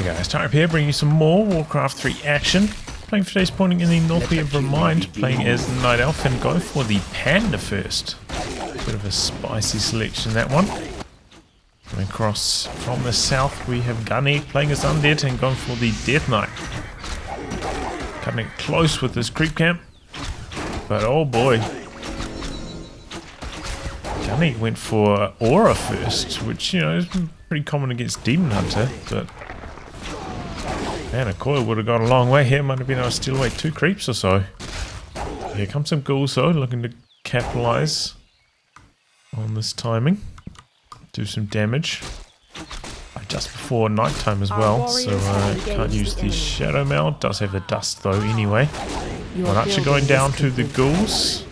Hey guys, Type here, bringing you some more Warcraft 3 action. Playing for today's pointing in the WC3 Remind, playing as Night Elf, and go for the Panda first. Bit of a spicy selection, that one. Coming across from the south, we have GunEgg playing as Undead and going for the Death Knight. Coming close with this creep camp, but oh boy. GunEgg went for Aura first, which, you know, is pretty common against Demon Hunter, but man, a coil would have gone a long way here. Might have been able to steal away 2 creeps or so. Here comes some ghouls though, looking to capitalize on this timing. Do some damage. Just before nighttime as well, so can't use the Shadow Mail. Does have the dust though anyway. One archer going down to the ghouls.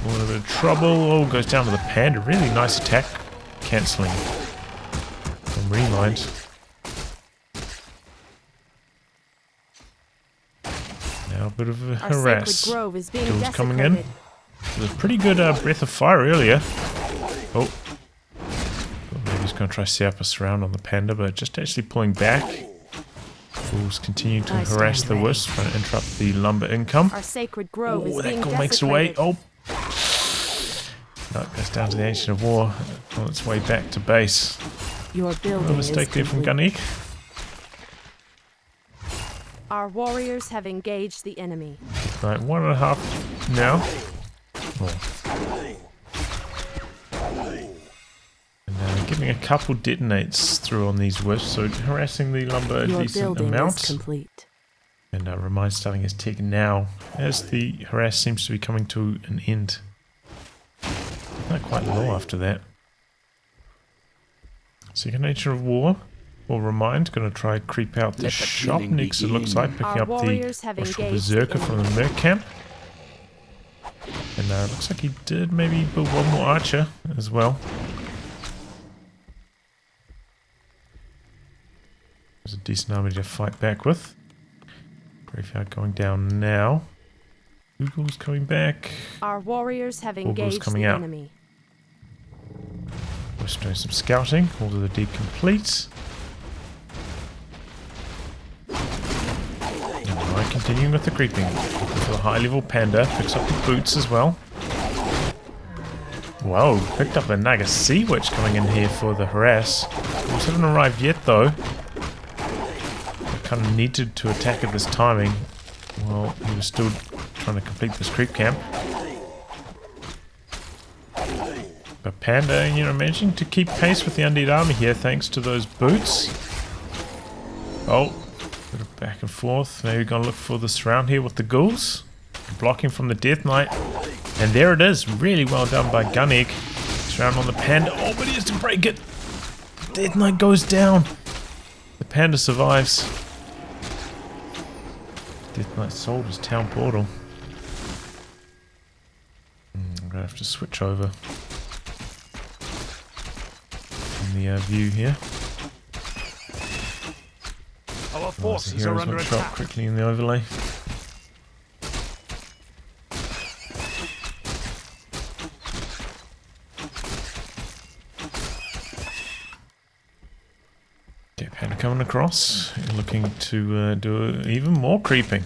A little bit of trouble. Oh, goes down to the Panda. Really nice attack. Cancelling from Remind. Now a bit of a harass. Ghouls coming in. There's a pretty good breath of fire earlier. Oh. Maybe he's going to try to set up a surround on the Panda, but just actually pulling back. Ghouls continue to harass the Wisp, trying to interrupt the lumber income. Our sacred grove is being that ghoul makes it away. Oh. No, it goes down to the Ancient of War on its way back to base. Your building a mistake there from GunEgg. Our warriors have engaged the enemy. Right, 1.5 now. Oh. And giving a couple detonates through on these wisps, so harassing the lumber a decent amount. Complete. And Remind starting his tick now, as the harass seems to be coming to an end. Not quite low after that. Second Nature of War, or Remind, going to try creep out the shop next, it looks like, picking up the Berserker from the Merc camp. And it looks like he did maybe build one more archer as well. There's a decent army to fight back with. Graveyard going down now. Google's coming back. Our warriors have engaged the enemy. We're just doing some scouting. All of the deed complete. Alright, continuing with the creeping. For the high level Panda. Picks up the boots as well. Whoa, picked up a Naga Sea Witch coming in here for the harass. Ghouls haven't arrived yet though. Kind of needed to attack at this timing. Well, he was still trying to complete this creep camp. But Panda, you know, managing to keep pace with the Undead army here thanks to those boots. Oh, bit of back and forth. Maybe gonna look for the surround here with the ghouls. Blocking from the Death Knight. And there it is. Really well done by GunEgg. Surround on the Panda. Oh, but he has to break it. Death Knight goes down. The Panda survives. Death Knight sold his town portal. I'm going to have to switch over in the view here. Our forces are under attack. Quickly in the overlay. Panda coming across, looking to do even more creeping.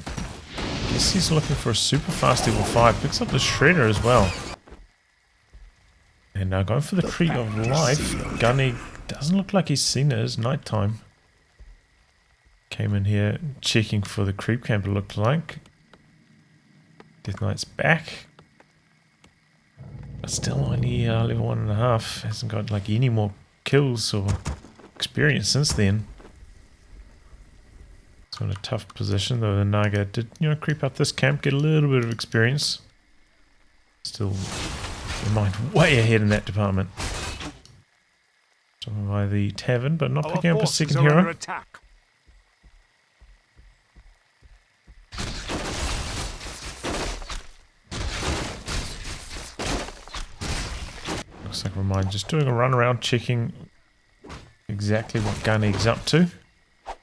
Guess he's looking for a super fast level 5. Picks up the Shredder as well. And now going for the Tree of Life. GunEgg doesn't look like he's seen it. It's nighttime. Came in here checking for the creep camp, it looked like. Death Knight's back. But still only level 1.5. Hasn't got like any more kills or experience since then. So in a tough position, though the Naga did, you know, creep up this camp, get a little bit of experience. Still, Remind way ahead in that department. Stopped by the tavern, but not picking up a second hero. Looks like Remind just doing a run around, checking exactly what GunEgg's up to.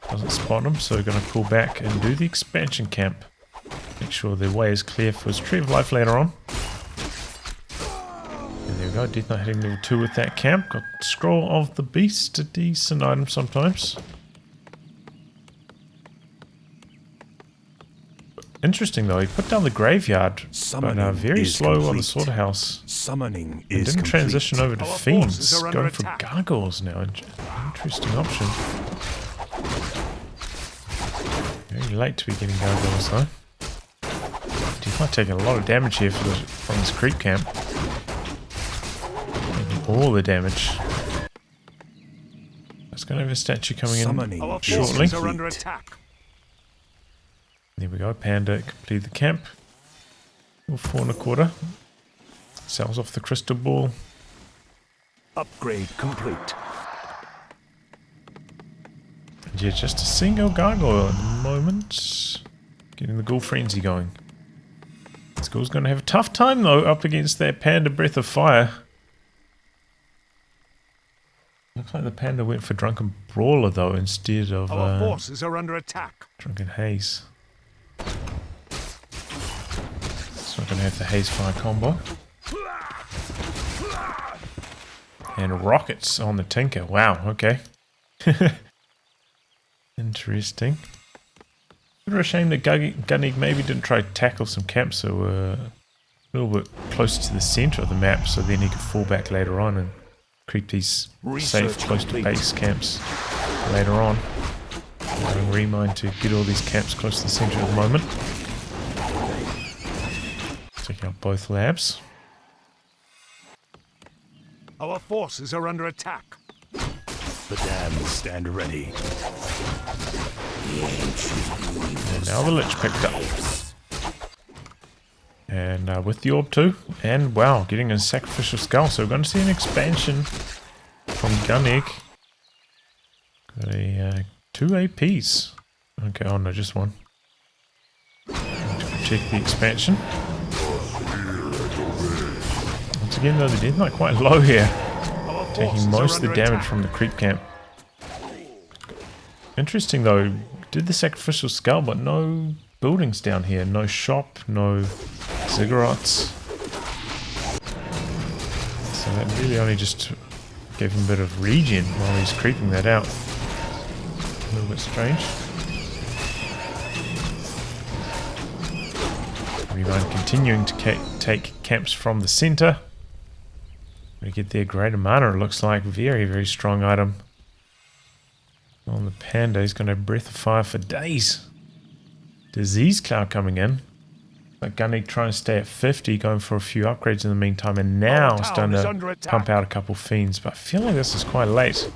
Doesn't spot him, so we're going to pull back and do the expansion camp. Make sure the way is clear for his Tree of Life later on. And there we go, Death Knight hitting level 2 with that camp. Got Scroll of the Beast, a decent item sometimes. Interesting though, he put down the graveyard, but very slow on the slaughterhouse. Summoning And is didn't complete. transition over to Our fiends, forces are under going for attack. gargoyles now. Interesting option. Very late to be getting gargoyles though. He's not taking a lot of damage here from this creep camp. Taking all the damage. Let's go over a statue coming Summoning Our in shortly. forces are under attack. There we go, Panda complete the camp. 4.25. Sells off the crystal ball. Upgrade complete. And yeah, just a single gargoyle at the moment. Getting the ghoul frenzy going. This ghoul's going to have a tough time though up against that Panda Breath of Fire. Looks like the Panda went for Drunken Brawler though instead of Our forces are under attack. Drunken Haze. It's not going to have the Haze Fire combo. And rockets on the Tinker. Wow, okay. Interesting. Bit of a shame that GunEgg maybe didn't try to tackle some camps that were a little bit closer to the centre of the map, so then he could fall back later on and creep these safe, close to base camps later on. Remind to get all these camps close to the centre at the moment. Taking out both labs. Our forces are under attack. The damned stand ready. And now the Lich picked up. And with the Orb too. And wow, getting a Sacrificial Skull. So we're going to see an expansion from GunEgg. Got a 2 APs. Okay, oh no, just one. Check the expansion. Once again though, the death knight quite low here. Taking most of the damage from the creep camp. Interesting though, did the Sacrificial Skull, but no buildings down here. No shop, no ziggurats. So that really only just gave him a bit of regen while he's creeping that out. A little bit strange. Remind continuing to take camps from the center. We get their greater mana, it looks like. Very, very strong item. On the Panda, he's going to have Breath of Fire for days. Disease Cloud coming in. Like GunEgg trying to stay at 50, going for a few upgrades in the meantime, and now starting to pump out a couple fiends. But I feel like this is quite late.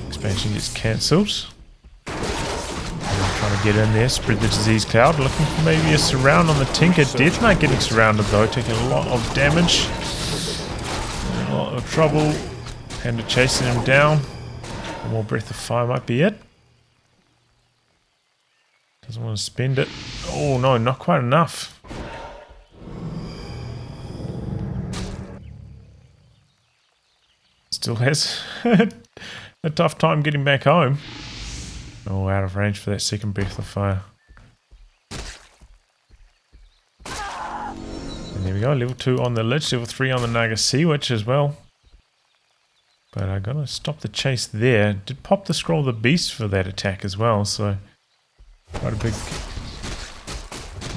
Expansion gets cancelled. Trying to get in there, spread the Disease Cloud, looking for maybe a surround on the Tinker. Death Knight getting surrounded though, taking a lot of damage. A lot of trouble. Panda chasing him down. One more Breath of Fire might be it. Doesn't want to spend it. Oh no, not quite enough. Still has a tough time getting back home. Oh, out of range for that second Breath of Fire. And there we go, level 2 on the Lich, level 3 on the Naga Sea Witch as well. But I'm going to stop the chase there. Did pop the Scroll of the Beast for that attack as well, so quite a big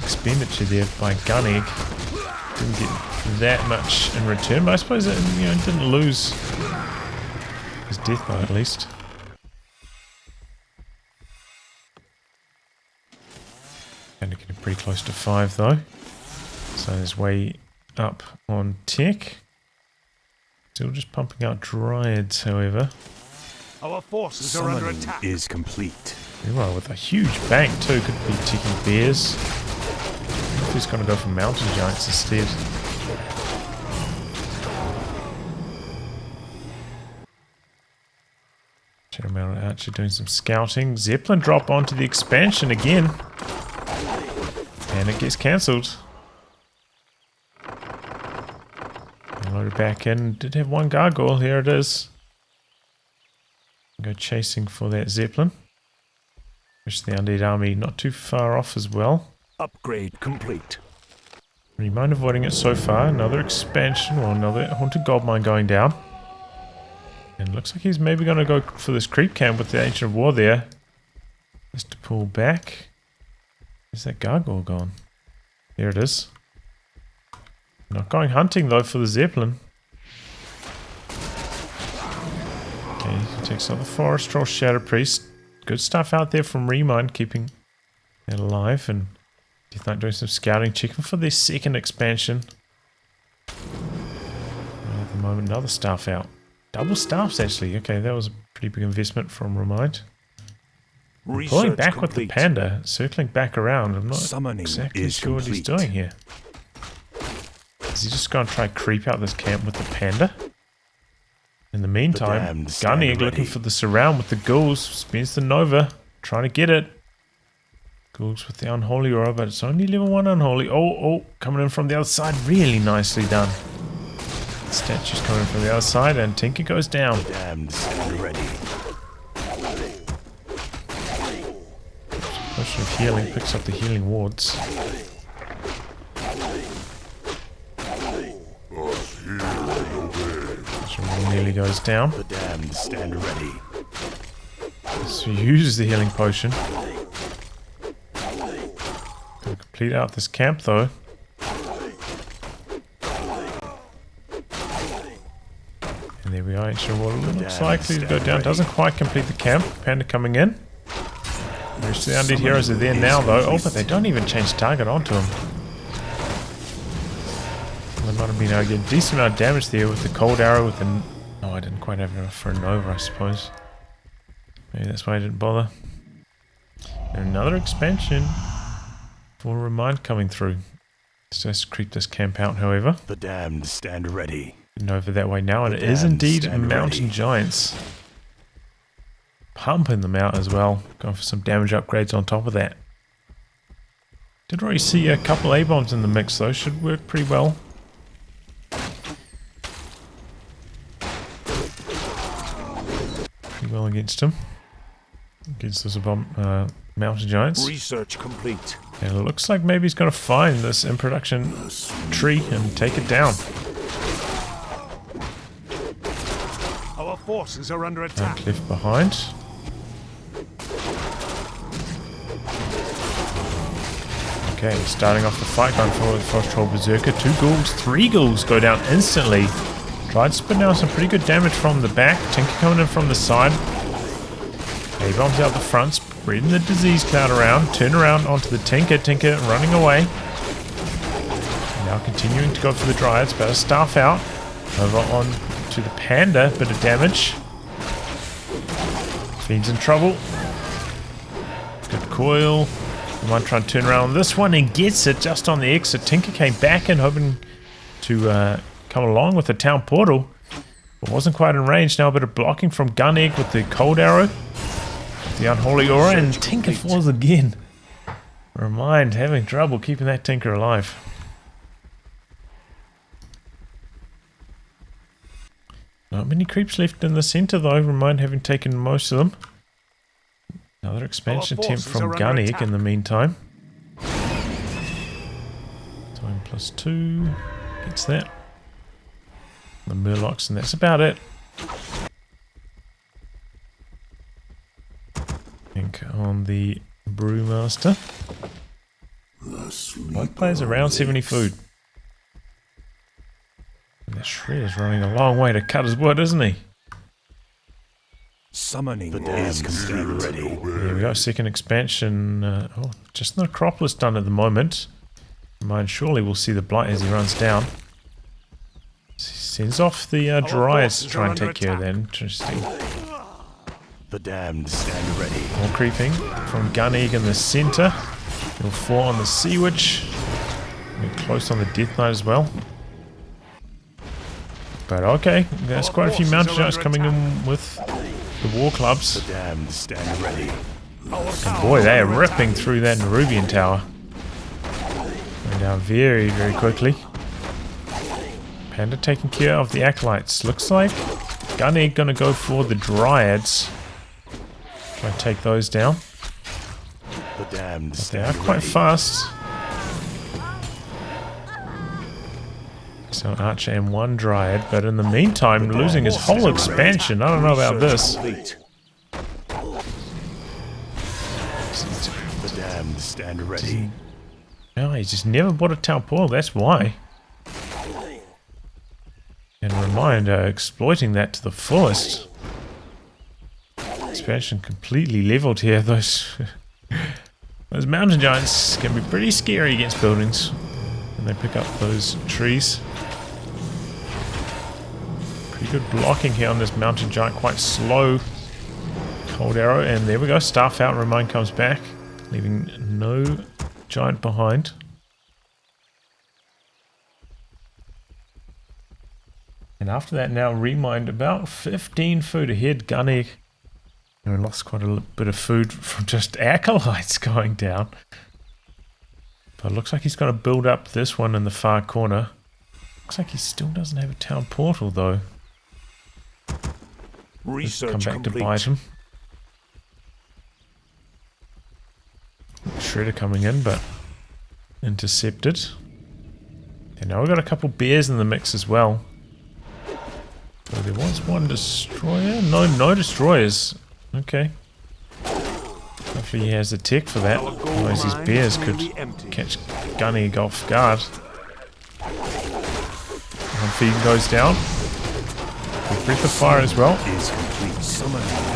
expenditure there by GunEgg. Didn't get that much in return, but I suppose it, didn't lose his Death Knight at least. And getting pretty close to 5 though. So his way up on tech. Still just pumping out Dryads, however. Our forces are under Summoning attack. is complete. Well, with a huge bank too, could be ticking bears. I wonder if he's going to go for mountain giants instead. Shadow Mounted Archer doing some scouting. Zeppelin drop onto the expansion again. And it gets cancelled. Loaded back in. Did have one gargoyle. Here it is. Go chasing for that Zeppelin. Wish the Undead army not too far off as well. Upgrade complete. Remind avoiding it so far. Another expansion or another Haunted Goldmine going down. And looks like he's maybe going to go for this creep camp with the Ancient of War there. Just to pull back. Is that gargoyle gone? There it is. Not going hunting though for the Zeppelin. Okay, he takes out the Forest Troll Shadow Priest. Good stuff out there from Remind, keeping it alive. And Death Knight doing some scouting, checking for their second expansion. At the moment, another staff out. Double staffs actually. Okay, that was a pretty big investment from Remind. Pulling back with the panda, circling back around. I'm not exactly sure what he's doing here. Is he just going to try to creep out this camp with the panda? In the meantime, GunEgg looking for the surround with the ghouls. Spends the Nova, trying to get it. Ghouls with the Unholy Aura, but it's only level 1 Unholy. Oh, coming in from the other side. Really nicely done. The statue's coming from the other side, and Tinker goes down. Damned, stand ready. Potion of healing, picks up the healing wards. Nearly goes down. The damned stand ready. So he uses the healing potion. Gonna complete out this camp though. And there we are. Ancient Water looks likely to go down. Doesn't quite complete the camp. Panda coming in. The rest of the undead heroes are there now though. Oh, but they don't even change target onto him. They might have been able to get a decent amount of damage there with the cold arrow with the... Oh, I didn't quite have enough for a Nova, I suppose. Maybe that's why I didn't bother. And another expansion for Remind coming through. So let's creep this camp out, however. The damned stand ready. Nova that way now, and it is indeed Mountain Giants. Pumping them out as well. Going for some damage upgrades on top of that. Did already see a couple A-bombs in the mix though, should work pretty well. Pretty well against him. Against those Mountain Giants. Research complete. And it looks like maybe he's going to find this in production tree and take it down. Our forces are under attack. Left behind. Okay, starting off the fight, going forward with Frost Troll Berserker. 2 ghouls, 3 ghouls go down instantly. Tried to spit out some pretty good damage from the back. Tinker coming in from the side. A-bombs out the front, spreading the disease cloud around. Turn around onto the Tinker. Tinker running away. Now continuing to go for the Dryads, but a staff out. Over on to the Panda, bit of damage. Fiend's in trouble. Good coil. We might try and turn around on this one and gets it just on the exit. Tinker came back in hoping to come along with the town portal, but wasn't quite in range. Now a bit of blocking from GunEgg with the cold arrow, the unholy aura, and Tinker falls again. Remind having trouble keeping that Tinker alive. Not many creeps left in the center though. Remind having taken most of them. Another expansion attempt from GunEgg in the meantime. Time +2 gets that. The Murlocs, and that's about it. I think on the Brewmaster. Both players around 70 food. And the Shredder's running a long way to cut his wood, isn't he? Summoning the damned stand ready. There we go, second expansion. Oh, just the Necropolis done at the moment. Mind, surely we'll see the Blight as he runs down. Sends off the Dryads to try and take care of that. Interesting. The damned stand ready. More creeping from GunEgg in the center. Level 4 on the Sea Witch. We're close on the Death Knight as well. But okay, there's quite a few Mountain Giants coming in with the War Clubs. The damned stand ready. And boy, they are ripping through that Nerubian tower. Going down very, very quickly. Panda taking care of the Acolytes. Looks like GunEgg gonna go for the Dryads. Try and take those down. The damned But they stand are quite ready. fast. So Archer and 1 Dryad, but in the meantime losing his whole expansion. I don't know about this. Complete. The damned stand ready. No, he just never bought a town portal, that's why. And Remind exploiting that to the fullest. Expansion completely leveled here. Those mountain giants can be pretty scary against buildings when they pick up those trees. Pretty good blocking here on this mountain giant, quite slow. Cold arrow, and there we go, staff out, Remind comes back, leaving no giant behind. And after that now, Remind about 15 food ahead, GunEgg. We lost quite a bit of food from just acolytes going down. But it looks like he's going to build up this one in the far corner. Looks like he still doesn't have a town portal though. Research Come back complete. to bite him. Shredder coming in, but intercepted. And now we've got a couple bears in the mix as well. So there was one destroyer. No destroyers. Okay. Hopefully he has the tech for that. Otherwise these bears could catch GunEgg off guard. One feed goes down. With breath of fire as well.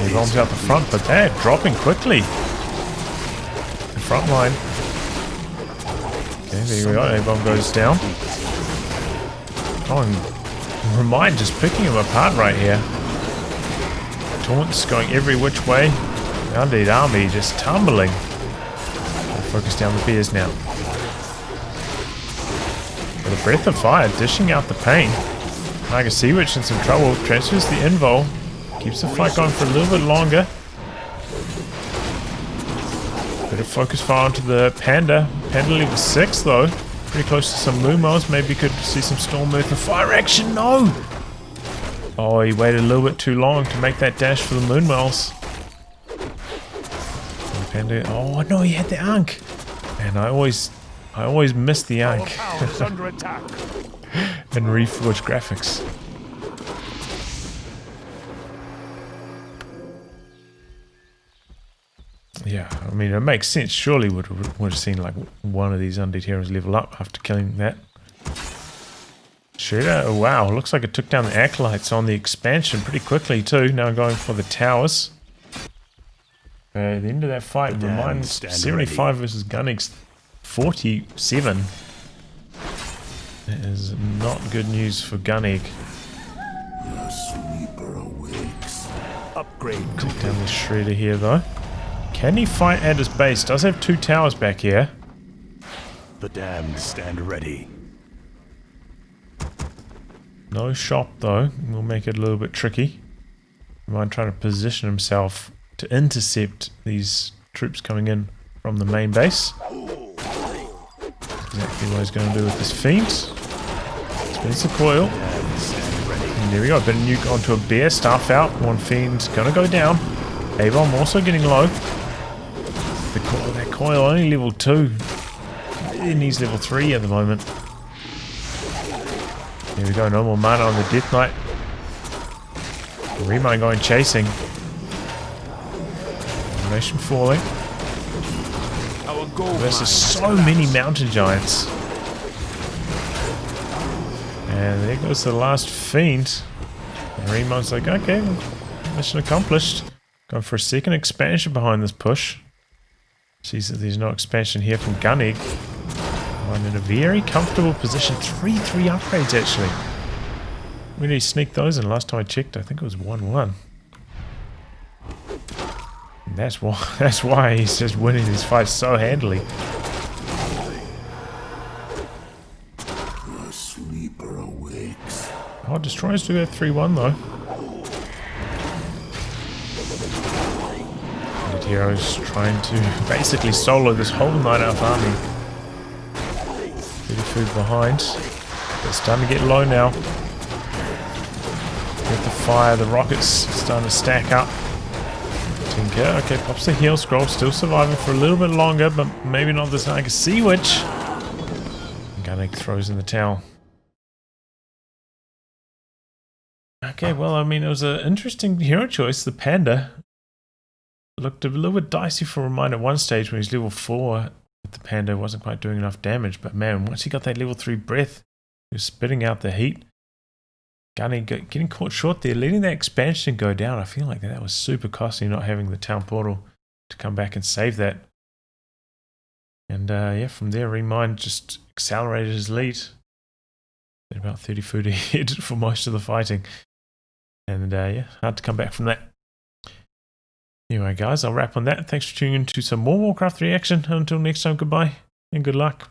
He bombs out the front, but they're dropping quickly. The front line. Okay, there we go. A-bomb goes down. Oh, and Remind just picking him apart right here. Taunts going every which way. The Undead army just tumbling. I'll focus down the bears now. With a breath of fire, dishing out the pain. Naga Sea Witch in some trouble. Transfers the invul. Keeps the fight going for a little bit longer. Bit of focus fire onto the Panda. Panda level 6 though. Pretty close to some Moomos. Maybe could see some Storm Earth and fire action. No! Oh, he waited a little bit too long to make that dash for the Moonwells. Panda. Oh no, he had the Ankh. And I always miss the Ankh. Under attack. And Reforged graphics. Yeah, I mean it makes sense. Surely would have seen like one of these Undead heroes level up after killing that. Shredder, oh wow, looks like it took down the acolytes on the expansion pretty quickly too. Now going for the towers. At the end of that fight, Remind 75 versus GunEgg's 47. That is not good news for GunEgg. The sleeper awakes. Upgrade Take down the Shredder here though. Can he fight at his base? Does have two towers back here. The damned stand ready. No shop though. Will make it a little bit tricky. Remind trying to position himself to intercept these troops coming in from the main base. Exactly what he's going to do with this Fiend. Spins the coil. And there we go. Bit of nuke onto a bear. Staff out. One Fiend going to go down. A-bomb also getting low. That coil only level 2. It needs level 3 at the moment. There we go. No more mana on the Death Knight. Remind going chasing. Animation falling. Versus so many mountain giants. And there goes the last Fiend. And Remind's like, okay, mission accomplished. Going for a second expansion behind this push. Sees that there's no expansion here from GunEgg. I'm in a very comfortable position. 3-3 upgrades actually. We need to sneak those in. Last time I checked, I think it was 1-1. And that's why he's just winning these fights so handily. The sleeper awakes. Oh, Destroyers do that 3-1 though. And Heroes trying to basically solo this whole Night Elf army. Bit of food behind. It's starting to get low now. Get the fire, the rockets starting to stack up. Tinker, okay, pops the heal scroll, still surviving for a little bit longer, but maybe not this Naga Sea Witch. GunEgg throws in the towel. Okay, well, I mean, it was an interesting hero choice, the Panda. looked a little bit dicey for Remind at one stage when he's level 4. The Panda wasn't quite doing enough damage, but man, once he got that level 3 breath, he was spitting out the heat. GunEgg getting caught short there, letting that expansion go down. I feel like that was super costly not having the town portal to come back and save that. And yeah, from there, Remind just accelerated his lead. At about 30 foot ahead for most of the fighting. And yeah, hard to come back from that. Anyway, guys, I'll wrap on that. Thanks for tuning in to some more Warcraft 3 action. Until next time, goodbye and good luck.